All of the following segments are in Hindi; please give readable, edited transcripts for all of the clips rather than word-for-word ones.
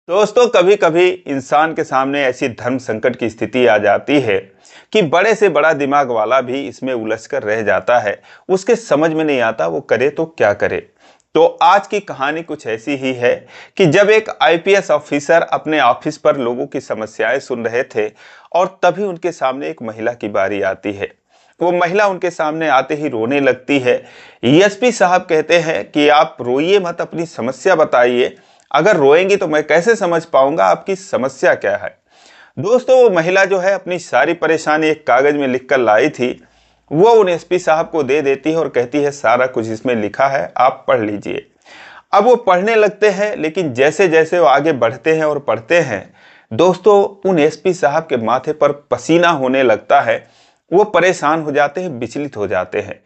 दोस्तों, कभी कभी इंसान के सामने ऐसी धर्म संकट की स्थिति आ जाती है कि बड़े से बड़ा दिमाग वाला भी इसमें उलझकर रह जाता है। उसके समझ में नहीं आता वो करे तो क्या करे। तो आज की कहानी कुछ ऐसी ही है कि जब एक आईपीएस ऑफिसर अपने ऑफिस पर लोगों की समस्याएं सुन रहे थे और तभी उनके सामने एक महिला की बारी आती है। वो महिला उनके सामने आते ही रोने लगती है। एसपी साहब कहते हैं कि आप रोइए मत, अपनी समस्या बताइए। अगर रोएंगी तो मैं कैसे समझ पाऊंगा आपकी समस्या क्या है। दोस्तों, वो महिला जो है अपनी सारी परेशानी एक कागज में लिखकर लाई थी। वो उन एसपी साहब को दे देती है और कहती है सारा कुछ इसमें लिखा है, आप पढ़ लीजिए। अब वो पढ़ने लगते हैं, लेकिन जैसे जैसे वो आगे बढ़ते हैं और पढ़ते हैं, दोस्तों उन एसपी साहब के माथे पर पसीना होने लगता है। वो परेशान हो जाते हैं, विचलित हो जाते हैं।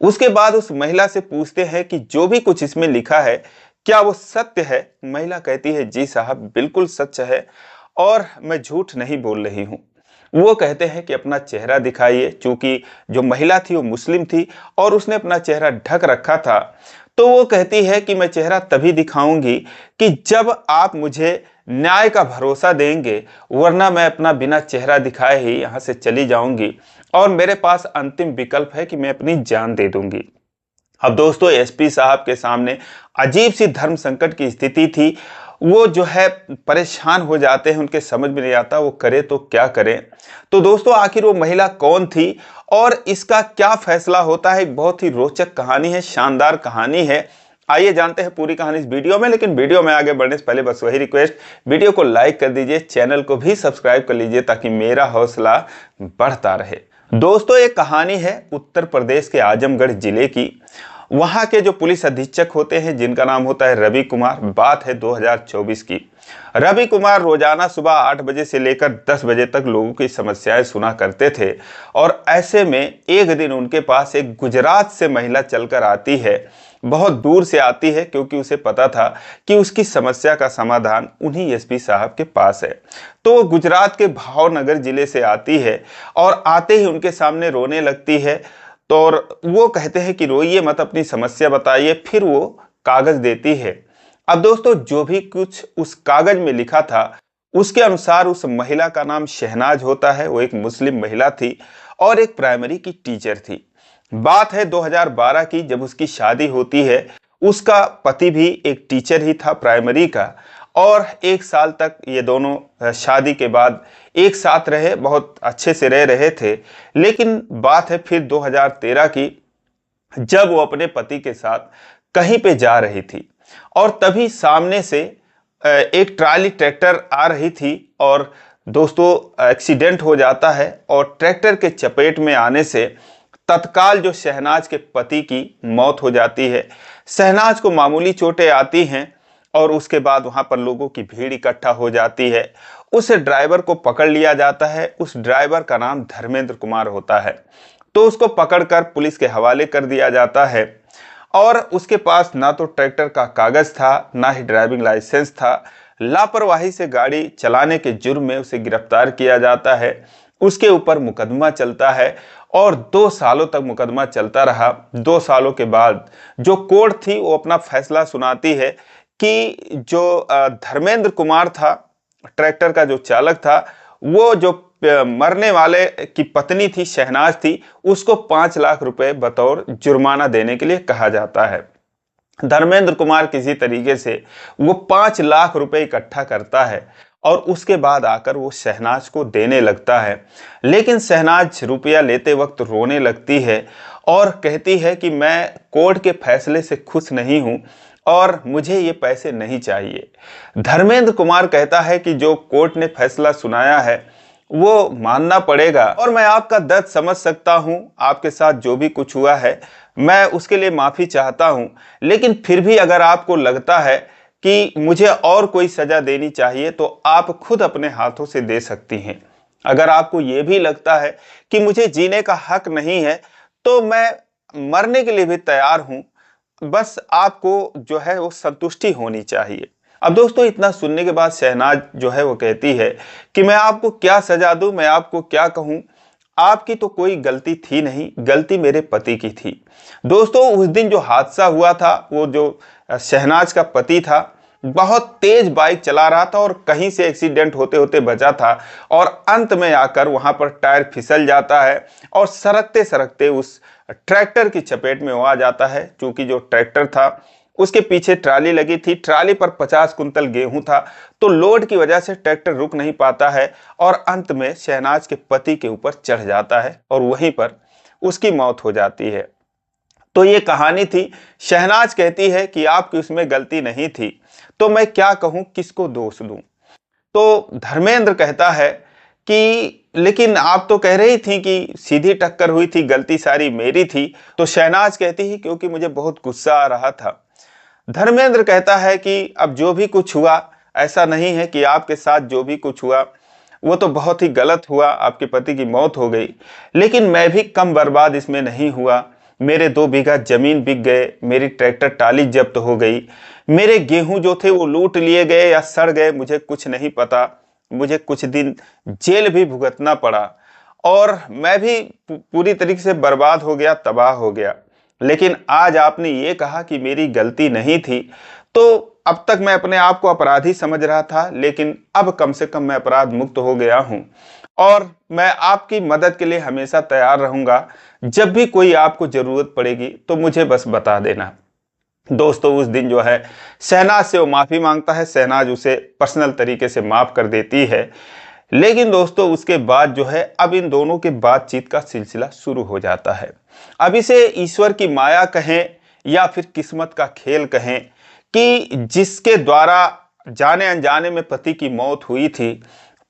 उसके बाद उस महिला से पूछते हैं कि जो भी कुछ इसमें लिखा है क्या वो सत्य है। महिला कहती है जी साहब, बिल्कुल सच है और मैं झूठ नहीं बोल रही हूँ। वो कहते हैं कि अपना चेहरा दिखाइए। चूंकि जो महिला थी वो मुस्लिम थी और उसने अपना चेहरा ढक रखा था, तो वो कहती है कि मैं चेहरा तभी दिखाऊंगी कि जब आप मुझे न्याय का भरोसा देंगे, वरना मैं अपना बिना चेहरा दिखाए ही यहाँ से चली जाऊंगी और मेरे पास अंतिम विकल्प है कि मैं अपनी जान दे दूंगी। अब दोस्तों, एसपी साहब के सामने अजीब सी धर्म संकट की स्थिति थी। वो जो है परेशान हो जाते हैं, उनके समझ में नहीं आता वो करे तो क्या करें। तो दोस्तों, आखिर वो महिला कौन थी और इसका क्या फैसला होता है। एक बहुत ही रोचक कहानी है, शानदार कहानी है। आइए जानते हैं पूरी कहानी इस वीडियो में। लेकिन वीडियो में आगे बढ़ने से पहले बस वही रिक्वेस्ट, वीडियो को लाइक कर दीजिए, चैनल को भी सब्सक्राइब कर लीजिए ताकि मेरा हौसला बढ़ता रहे। दोस्तों, एक कहानी है उत्तर प्रदेश के आजमगढ़ जिले की। वहां के जो पुलिस अधीक्षक होते हैं, जिनका नाम होता है रवि कुमार। बात है 2024 की। रवि कुमार रोजाना सुबह 8 बजे से लेकर 10 बजे तक लोगों की समस्याएं सुना करते थे। और ऐसे में एक दिन उनके पास एक गुजरात से महिला चलकर आती है। बहुत दूर से आती है, क्योंकि उसे पता था कि उसकी समस्या का समाधान उन्हीं एसपी साहब के पास है। तो वो गुजरात के भावनगर जिले से आती है और आते ही उनके सामने रोने लगती है। तो और वो कहते हैं कि रोइए मत, अपनी समस्या बताइए। फिर वो कागज देती है। अब दोस्तों, जो भी कुछ उस कागज में लिखा था उसके अनुसार उस महिला का नाम शहनाज होता है। वो एक मुस्लिम महिला थी और एक प्राइमरी की टीचर थी। बात है 2012 की, जब उसकी शादी होती है। उसका पति भी एक टीचर ही था प्राइमरी का। और 1 साल तक ये दोनों शादी के बाद एक साथ रहे, बहुत अच्छे से रह रहे थे। लेकिन बात है फिर 2013 की, जब वो अपने पति के साथ कहीं पे जा रही थी और तभी सामने से एक ट्राली ट्रैक्टर आ रही थी। और दोस्तों, एक्सीडेंट हो जाता है और ट्रैक्टर के चपेट में आने से तत्काल जो शहनाज के पति की मौत हो जाती है। शहनाज को मामूली चोटें आती हैं और उसके बाद वहां पर लोगों की भीड़ इकट्ठा हो जाती है। उस ड्राइवर को पकड़ लिया जाता है। उस ड्राइवर का नाम धर्मेंद्र कुमार होता है। तो उसको पकड़कर पुलिस के हवाले कर दिया जाता है। और उसके पास ना तो ट्रैक्टर का कागज था, ना ही ड्राइविंग लाइसेंस था। लापरवाही से गाड़ी चलाने के जुर्म में उसे गिरफ्तार किया जाता है। उसके ऊपर मुकदमा चलता है और 2 सालों तक मुकदमा चलता रहा। 2 सालों के बाद जो कोर्ट थी वो अपना फैसला सुनाती है कि जो धर्मेंद्र कुमार था, ट्रैक्टर का जो चालक था, वो जो मरने वाले की पत्नी थी, शहनाज थी, उसको 5 लाख रुपए बतौर जुर्माना देने के लिए कहा जाता है। धर्मेंद्र कुमार किसी तरीके से वो 5 लाख रुपए इकट्ठा करता है और उसके बाद आकर वो शहनाज को देने लगता है। लेकिन शहनाज रुपया लेते वक्त रोने लगती है और कहती है कि मैं कोर्ट के फैसले से खुश नहीं हूं और मुझे ये पैसे नहीं चाहिए। धर्मेंद्र कुमार कहता है कि जो कोर्ट ने फैसला सुनाया है वो मानना पड़ेगा और मैं आपका दर्द समझ सकता हूं। आपके साथ जो भी कुछ हुआ है मैं उसके लिए माफी चाहता हूं। लेकिन फिर भी अगर आपको लगता है कि मुझे और कोई सजा देनी चाहिए तो आप खुद अपने हाथों से दे सकती हैं। अगर आपको ये भी लगता है कि मुझे जीने का हक नहीं है तो मैं मरने के लिए भी तैयार हूं। बस आपको जो है वो संतुष्टि होनी चाहिए। अब दोस्तों, इतना सुनने के बाद शहनाज जो है वो कहती है कि मैं आपको क्या सजा दूं, मैं आपको क्या कहूं। आपकी तो कोई गलती थी नहीं, गलती मेरे पति की थी। दोस्तों, उस दिन जो हादसा हुआ था, वो जो शहनाज का पति था बहुत तेज बाइक चला रहा था और कहीं से एक्सीडेंट होते होते बचा था और अंत में आकर वहां पर टायर फिसल जाता है और सरकते सरकते उस ट्रैक्टर की चपेट में वो आ जाता है। क्योंकि जो ट्रैक्टर था उसके पीछे ट्राली लगी थी, ट्राली पर 50 कुंतल गेहूं था, तो लोड की वजह से ट्रैक्टर रुक नहीं पाता है और अंत में शहनाज के पति के ऊपर चढ़ जाता है और वहीं पर उसकी मौत हो जाती है। तो ये कहानी थी। शहनाज कहती है कि आपकी उसमें गलती नहीं थी, तो मैं क्या कहूं, किसको दोष दूं। तो धर्मेंद्र कहता है कि लेकिन आप तो कह रही थी कि सीधी टक्कर हुई थी, गलती सारी मेरी थी। तो शहनाज कहती है क्योंकि मुझे बहुत गुस्सा आ रहा था। धर्मेंद्र कहता है कि अब जो भी कुछ हुआ, ऐसा नहीं है कि आपके साथ जो भी कुछ हुआ वो तो बहुत ही गलत हुआ, आपके पति की मौत हो गई, लेकिन मैं भी कम बर्बाद इसमें नहीं हुआ। मेरे 2 बीघा जमीन बिक गए, मेरी ट्रैक्टर टाली जब्त हो गई, मेरे गेहूं जो थे वो लूट लिए गए या सड़ गए, मुझे कुछ नहीं पता। मुझे कुछ दिन जेल भी भुगतना पड़ा और मैं भी पूरी तरीके से बर्बाद हो गया, तबाह हो गया। लेकिन आज आपने ये कहा कि मेरी गलती नहीं थी, तो अब तक मैं अपने आप को अपराधी समझ रहा था, लेकिन अब कम से कम मैं अपराध मुक्त हो गया हूं और मैं आपकी मदद के लिए हमेशा तैयार रहूंगा। जब भी कोई आपको जरूरत पड़ेगी तो मुझे बस बता देना। दोस्तों उस दिन जो है शहनाज से वो माफ़ी मांगता है, शहनाज उसे पर्सनल तरीके से माफ़ कर देती है। लेकिन दोस्तों उसके बाद जो है अब इन दोनों के बातचीत का सिलसिला शुरू हो जाता है। अब इसे ईश्वर की माया कहें या फिर किस्मत का खेल कहें कि जिसके द्वारा जाने अनजाने में पति की मौत हुई थी,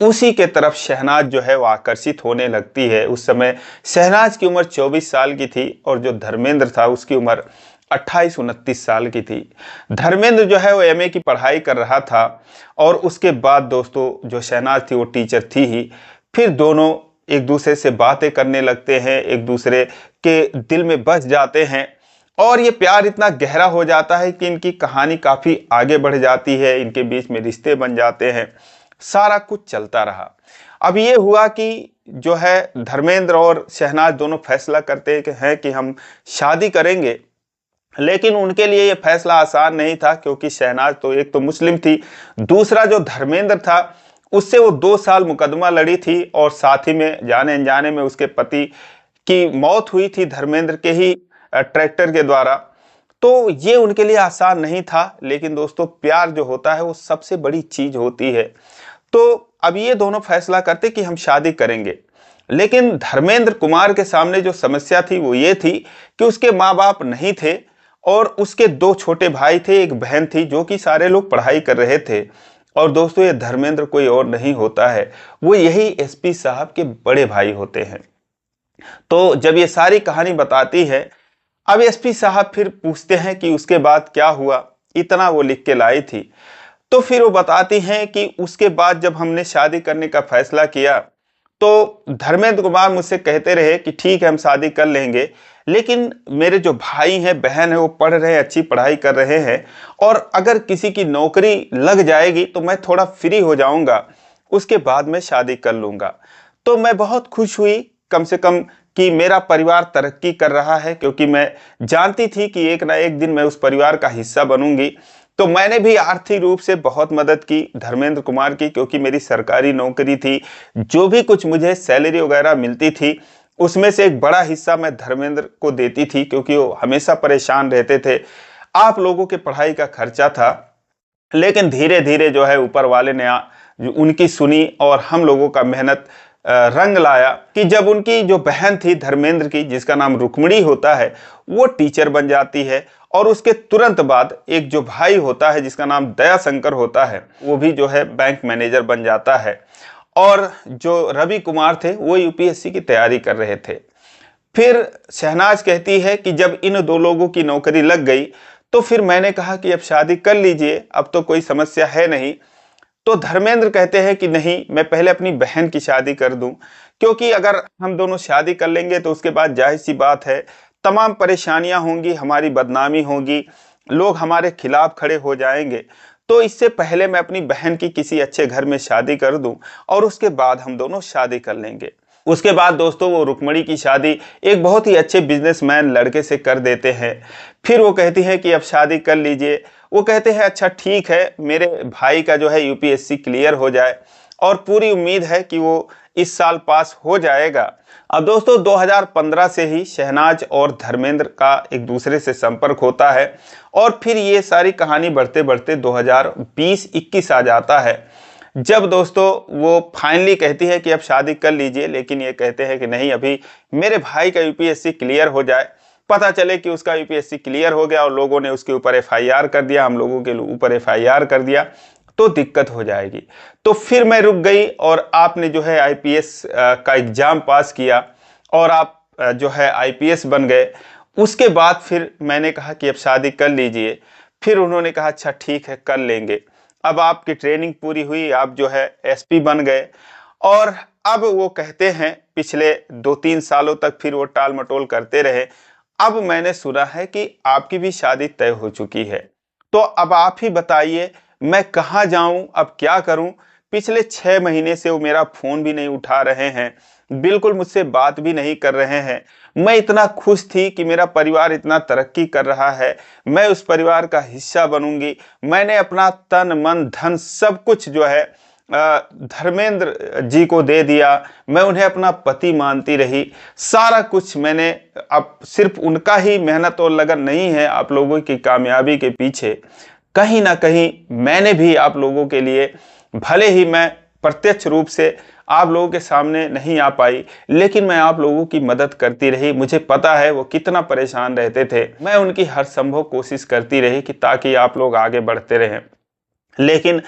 उसी के तरफ शहनाज जो है वो आकर्षित होने लगती है। उस समय शहनाज की उम्र 24 साल की थी और जो धर्मेंद्र था उसकी उम्र 28-29 साल की थी। धर्मेंद्र जो है वो एमए की पढ़ाई कर रहा था और उसके बाद दोस्तों जो शहनाज थी वो टीचर थी ही। फिर दोनों एक दूसरे से बातें करने लगते हैं, एक दूसरे के दिल में बस जाते हैं और ये प्यार इतना गहरा हो जाता है कि इनकी कहानी काफ़ी आगे बढ़ जाती है, इनके बीच में रिश्ते बन जाते हैं, सारा कुछ चलता रहा। अब ये हुआ कि जो है धर्मेंद्र और शहनाज दोनों फैसला करते हैं कि हम शादी करेंगे। लेकिन उनके लिए ये फैसला आसान नहीं था, क्योंकि शहनाज तो एक तो मुस्लिम थी, दूसरा जो धर्मेंद्र था उससे वो 2 साल मुकदमा लड़ी थी और साथ ही में जाने अनजाने में उसके पति की मौत हुई थी धर्मेंद्र के ही ट्रैक्टर के द्वारा। तो ये उनके लिए आसान नहीं था। लेकिन दोस्तों प्यार जो होता है वो सबसे बड़ी चीज होती है। तो अब ये दोनों फैसला करते कि हम शादी करेंगे। लेकिन धर्मेंद्र कुमार के सामने जो समस्या थी वो ये थी कि उसके माँ बाप नहीं थे और उसके 2 छोटे भाई थे, एक बहन थी, जो कि सारे लोग पढ़ाई कर रहे थे। और दोस्तों ये धर्मेंद्र कोई और नहीं होता है, वो यही एसपी साहब के बड़े भाई होते हैं। तो जब ये सारी कहानी बताती है, अब एसपी साहब फिर पूछते हैं कि उसके बाद क्या हुआ, इतना वो लिख के लाई थी। तो फिर वो बताती हैं कि उसके बाद जब हमने शादी करने का फैसला किया तो धर्मेंद्र कुमार मुझसे कहते रहे कि ठीक है हम शादी कर लेंगे, लेकिन मेरे जो भाई हैं बहन है वो पढ़ रहे हैं, अच्छी पढ़ाई कर रहे हैं, और अगर किसी की नौकरी लग जाएगी तो मैं थोड़ा फ्री हो जाऊंगा, उसके बाद मैं शादी कर लूंगा। तो मैं बहुत खुश हुई कम से कम कि मेरा परिवार तरक्की कर रहा है, क्योंकि मैं जानती थी कि एक ना एक दिन मैं उस परिवार का हिस्सा बनूंगी। तो मैंने भी आर्थिक रूप से बहुत मदद की धर्मेंद्र कुमार की, क्योंकि मेरी सरकारी नौकरी थी, जो भी कुछ मुझे सैलरी वगैरह मिलती थी उसमें से एक बड़ा हिस्सा मैं धर्मेंद्र को देती थी, क्योंकि वो हमेशा परेशान रहते थे। आप लोगों के पढ़ाई का खर्चा था। लेकिन धीरे धीरे जो है ऊपर वाले ने उनकी सुनी और हम लोगों का मेहनत रंग लाया कि जब उनकी जो बहन थी धर्मेंद्र की, जिसका नाम रुक्मिणी होता है, वो टीचर बन जाती है। और उसके तुरंत बाद एक जो भाई होता है जिसका नाम दया शंकर होता है, वो भी जो है बैंक मैनेजर बन जाता है। और जो रवि कुमार थे वो यूपीएससी की तैयारी कर रहे थे। फिर शहनाज कहती है कि जब इन 2 लोगों की नौकरी लग गई तो फिर मैंने कहा कि अब शादी कर लीजिए, अब तो कोई समस्या है नहीं। तो धर्मेंद्र कहते हैं कि नहीं, मैं पहले अपनी बहन की शादी कर दूं, क्योंकि अगर हम दोनों शादी कर लेंगे तो उसके बाद जाहिर सी बात है तमाम परेशानियां होंगी, हमारी बदनामी होगी, लोग हमारे खिलाफ खड़े हो जाएंगे। तो इससे पहले मैं अपनी बहन की किसी अच्छे घर में शादी कर दूं और उसके बाद हम दोनों शादी कर लेंगे। उसके बाद दोस्तों वो रुक्मणी की शादी एक बहुत ही अच्छे बिजनेसमैन लड़के से कर देते हैं। फिर वो कहती है कि अब शादी कर लीजिए। वो कहते हैं अच्छा ठीक है, मेरे भाई का जो है यूपीएससी क्लियर हो जाए और पूरी उम्मीद है कि वो इस साल पास हो जाएगा। अब दोस्तों 2015 से ही शहनाज और धर्मेंद्र का एक दूसरे से संपर्क होता है और फिर ये सारी कहानी बढ़ते बढ़ते 2020-21 आ जाता है, जब दोस्तों वो फाइनली कहती है कि अब शादी कर लीजिए, लेकिन ये कहते हैं कि नहीं, अभी मेरे भाई का यूपीएससी क्लियर हो जाए। पता चले कि उसका यूपीएससी क्लियर हो गया और लोगों ने उसके ऊपर एफआईआर कर दिया, हम लोगों के ऊपर एफआईआर कर दिया, तो दिक्कत हो जाएगी। तो फिर मैं रुक गई और आपने जो है आईपीएस का एग्जाम पास किया और आप जो है आईपीएस बन गए। उसके बाद फिर मैंने कहा कि अब शादी कर लीजिए। फिर उन्होंने कहा अच्छा ठीक है कर लेंगे। अब आपकी ट्रेनिंग पूरी हुई, आप जो है एसपी बन गए और अब वो कहते हैं पिछले 2-3 सालों तक फिर वो टाल मटोल करते रहे। अब मैंने सुना है कि आपकी भी शादी तय हो चुकी है, तो अब आप ही बताइए मैं कहाँ जाऊं, अब क्या करूं। पिछले 6 महीने से वो मेरा फोन भी नहीं उठा रहे हैं, बिल्कुल मुझसे बात भी नहीं कर रहे हैं। मैं इतना खुश थी कि मेरा परिवार इतना तरक्की कर रहा है, मैं उस परिवार का हिस्सा बनूंगी। मैंने अपना तन मन धन सब कुछ जो है धर्मेंद्र जी को दे दिया। मैं उन्हें अपना पति मानती रही, सारा कुछ मैंने। अब सिर्फ उनका ही मेहनत और लगन नहीं है आप लोगों की कामयाबी के पीछे, कहीं ना कहीं मैंने भी आप लोगों के लिए, भले ही मैं प्रत्यक्ष रूप से आप लोगों के सामने नहीं आ पाई, लेकिन मैं आप लोगों की मदद करती रही। मुझे पता है वो कितना परेशान रहते थे, मैं उनकी हर संभव कोशिश करती रही कि ताकि आप लोग आगे बढ़ते रहें। लेकिन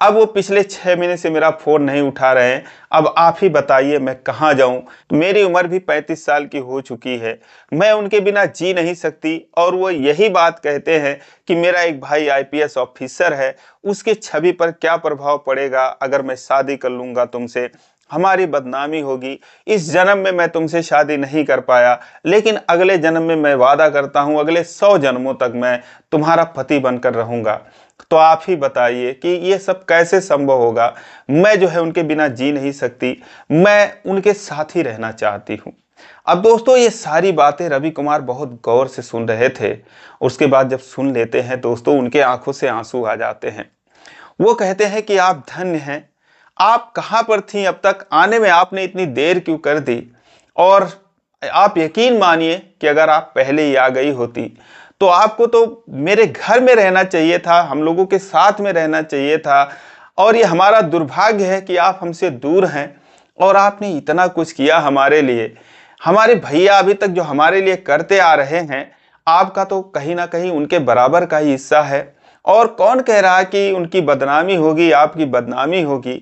अब वो पिछले 6 महीने से मेरा फ़ोन नहीं उठा रहे हैं। अब आप ही बताइए मैं कहाँ जाऊँ। मेरी उम्र भी 35 साल की हो चुकी है, मैं उनके बिना जी नहीं सकती। और वो यही बात कहते हैं कि मेरा एक भाई आईपीएस ऑफिसर है, उसके छवि पर क्या प्रभाव पड़ेगा अगर मैं शादी कर लूँगा तुमसे, हमारी बदनामी होगी। इस जन्म में मैं तुमसे शादी नहीं कर पाया, लेकिन अगले जन्म में मैं वादा करता हूँ अगले 100 जन्मों तक मैं तुम्हारा पति बनकर रहूँगा। तो आप ही बताइए कि ये सब कैसे संभव होगा। मैं जो है उनके बिना जी नहीं सकती, मैं उनके साथ ही रहना चाहती हूँ। अब दोस्तों ये सारी बातें रवि कुमार बहुत गौर से सुन रहे थे। उसके बाद जब सुन लेते हैं दोस्तों, उनके आंखों से आंसू आ जाते हैं। वो कहते हैं कि आप धन्य हैं, आप कहाँ पर थी अब तक, आने में आपने इतनी देर क्यों कर दी। और आप यकीन मानिए कि अगर आप पहले ही आ गई होती तो आपको तो मेरे घर में रहना चाहिए था, हम लोगों के साथ में रहना चाहिए था। और ये हमारा दुर्भाग्य है कि आप हमसे दूर हैं और आपने इतना कुछ किया हमारे लिए। हमारे भैया अभी तक जो हमारे लिए करते आ रहे हैं, आपका तो कहीं ना कहीं उनके बराबर का ही हिस्सा है। और कौन कह रहा है कि उनकी बदनामी होगी, आपकी बदनामी होगी।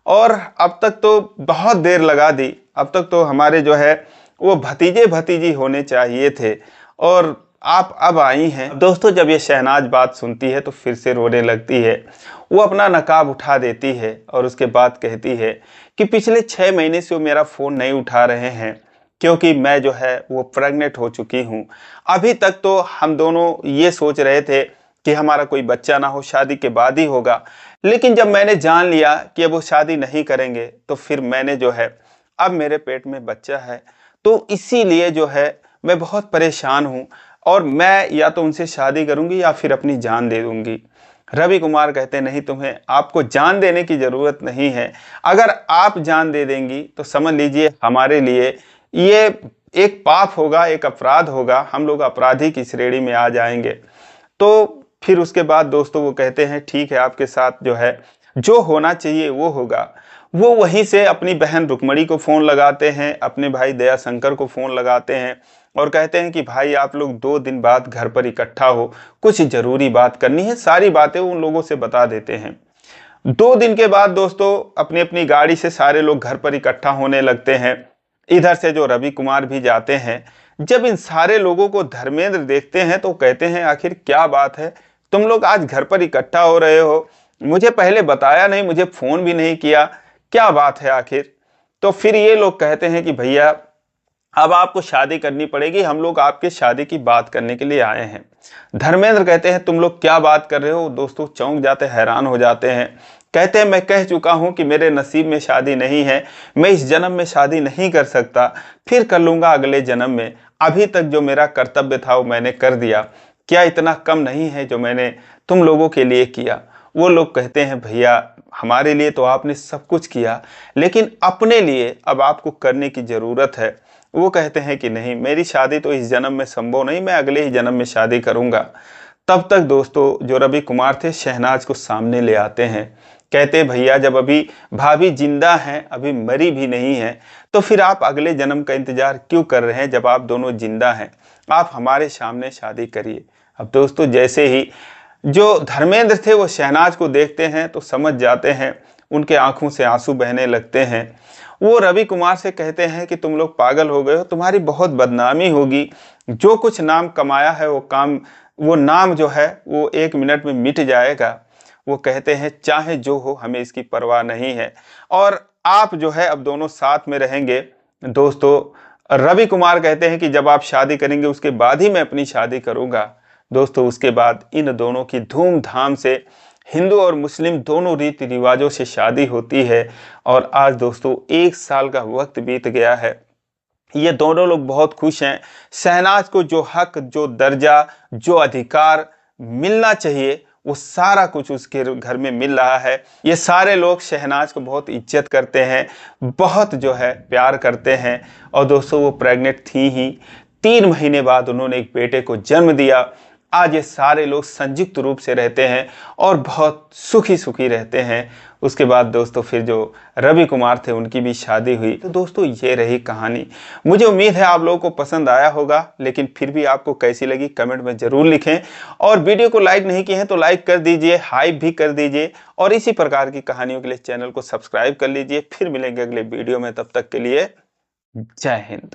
और अब तक तो बहुत देर लगा दी, अब तक तो हमारे जो है वो भतीजे भतीजी होने चाहिए थे और आप अब आई हैं। दोस्तों जब ये शहनाज बात सुनती है तो फिर से रोने लगती है। वो अपना नकाब उठा देती है और उसके बाद कहती है कि पिछले 6 महीने से वो मेरा फ़ोन नहीं उठा रहे हैं क्योंकि मैं जो है वो प्रेग्नेंट हो चुकी हूँ। अभी तक तो हम दोनों ये सोच रहे थे कि हमारा कोई बच्चा ना हो, शादी के बाद ही होगा। लेकिन जब मैंने जान लिया कि अब वो शादी नहीं करेंगे तो फिर मैंने जो है, अब मेरे पेट में बच्चा है, तो इसीलिए जो है मैं बहुत परेशान हूँ और मैं या तो उनसे शादी करूंगी या फिर अपनी जान दे दूंगी। रवि कुमार कहते नहीं, तुम्हें आपको जान देने की ज़रूरत नहीं है। अगर आप जान दे देंगी तो समझ लीजिए हमारे लिए ये एक पाप होगा, एक अपराध होगा, हम लोग अपराधी की श्रेणी में आ जाएंगे। तो फिर उसके बाद दोस्तों वो कहते हैं ठीक है, आपके साथ जो है जो होना चाहिए वो होगा। वो वहीं से अपनी बहन रुक्मणी को फ़ोन लगाते हैं, अपने भाई दया शंकर को फ़ोन लगाते हैं और कहते हैं कि भाई आप लोग 2 दिन बाद घर पर इकट्ठा हो, कुछ ज़रूरी बात करनी है। सारी बातें उन लोगों से बता देते हैं। 2 दिन के बाद दोस्तों अपनी अपनी गाड़ी से सारे लोग घर पर इकट्ठा होने लगते हैं। इधर से जो रवि कुमार भी जाते हैं। जब इन सारे लोगों को धर्मेंद्र देखते हैं तो कहते हैं आखिर क्या बात है, तुम लोग आज घर पर इकट्ठा हो रहे हो, मुझे पहले बताया नहीं, मुझे फ़ोन भी नहीं किया, क्या बात है आखिर। तो फिर ये लोग कहते हैं कि भैया अब आपको शादी करनी पड़ेगी, हम लोग आपके शादी की बात करने के लिए आए हैं। धर्मेंद्र कहते हैं तुम लोग क्या बात कर रहे हो। दोस्तों चौंक जाते, हैरान हो जाते हैं, कहते हैं मैं कह चुका हूं कि मेरे नसीब में शादी नहीं है, मैं इस जन्म में शादी नहीं कर सकता, फिर कर लूंगा अगले जन्म में। अभी तक जो मेरा कर्तव्य था वो मैंने कर दिया, क्या इतना कम नहीं है जो मैंने तुम लोगों के लिए किया। वो लोग कहते हैं भैया हमारे लिए तो आपने सब कुछ किया, लेकिन अपने लिए अब आपको करने की ज़रूरत है। वो कहते हैं कि नहीं, मेरी शादी तो इस जन्म में संभव नहीं, मैं अगले ही जन्म में शादी करूंगा। तब तक दोस्तों जो रवि कुमार थे शहनाज को सामने ले आते हैं। कहते भैया जब अभी भाभी जिंदा हैं, अभी मरी भी नहीं है, तो फिर आप अगले जन्म का इंतजार क्यों कर रहे हैं जब आप दोनों जिंदा हैं, आप हमारे सामने शादी करिए। अब दोस्तों जैसे ही जो धर्मेंद्र थे वो शहनाज को देखते हैं तो समझ जाते हैं, उनके आंखों से आंसू बहने लगते हैं। वो रवि कुमार से कहते हैं कि तुम लोग पागल हो गए हो, तुम्हारी बहुत बदनामी होगी, जो कुछ नाम कमाया है वो नाम जो है वो 1 मिनट में मिट जाएगा। वो कहते हैं चाहे जो हो हमें इसकी परवाह नहीं है, और आप जो है अब दोनों साथ में रहेंगे। दोस्तों रवि कुमार कहते हैं कि जब आप शादी करेंगे उसके बाद ही मैं अपनी शादी करूंगा। दोस्तों उसके बाद इन दोनों की धूमधाम से हिंदू और मुस्लिम दोनों रीति रिवाजों से शादी होती है। और आज दोस्तों 1 साल का वक्त बीत गया है, ये दोनों लोग बहुत खुश हैं। शहनाज को जो हक, जो दर्जा, जो अधिकार मिलना चाहिए वो सारा कुछ उसके घर में मिल रहा है। ये सारे लोग शहनाज को बहुत इज्जत करते हैं, बहुत जो है प्यार करते हैं। और दोस्तों वो प्रेग्नेंट थी ही, 3 महीने बाद उन्होंने एक बेटे को जन्म दिया। आज ये सारे लोग संयुक्त रूप से रहते हैं और बहुत सुखी सुखी रहते हैं। उसके बाद दोस्तों फिर जो रवि कुमार थे उनकी भी शादी हुई। तो दोस्तों ये रही कहानी। मुझे उम्मीद है आप लोगों को पसंद आया होगा, लेकिन फिर भी आपको कैसी लगी कमेंट में ज़रूर लिखें। और वीडियो को लाइक नहीं किए हैं तो लाइक कर दीजिए, हाइप भी कर दीजिए, और इसी प्रकार की कहानियों के लिए चैनल को सब्सक्राइब कर लीजिए। फिर मिलेंगे अगले वीडियो में, तब तक के लिए जय हिंद।